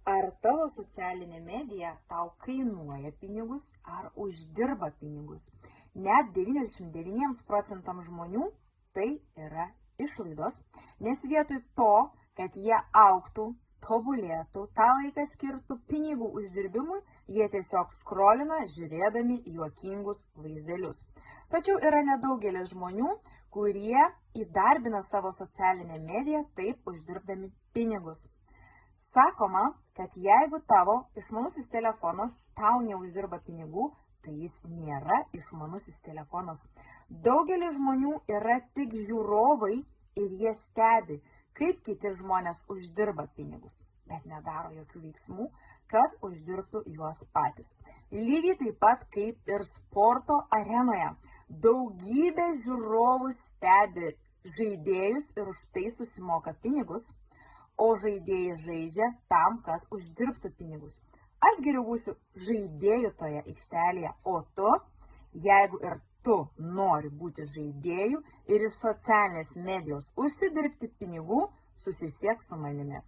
Ar tavo socialinė medija tau kainuoja pinigus ar uždirba pinigus? Net 99% žmonių tai yra išlaidos, nes vietoj to, kad jie augtų, tobulėtų, tą laiką skirtų pinigų uždirbimui, jie tiesiog skrolina žiūrėdami juokingus vaizdelius. Tačiau yra nedaugelis žmonių, kurie įdarbina savo socialinę mediją taip uždirbdami pinigus. Sakoma, kad jeigu tavo išmanusis telefonas tau neuždirba pinigų, tai jis nėra išmanusis telefonas. Daugelis žmonių yra tik žiūrovai ir jie stebi, kaip kiti žmonės uždirba pinigus, bet nedaro jokių veiksmų, kad uždirbtų juos patys. Lygiai taip pat kaip ir sporto arenoje. Daugybė žiūrovų stebi žaidėjus ir už tai susimoka pinigus, o žaidėjai žaidžia tam, kad uždirbtų pinigus. Aš geriau būsiu žaidėjų toje aikštelėje, o tu, jeigu ir tu nori būti žaidėjų ir iš socialinės medijos užsidirbti pinigų, susisiek su manimi.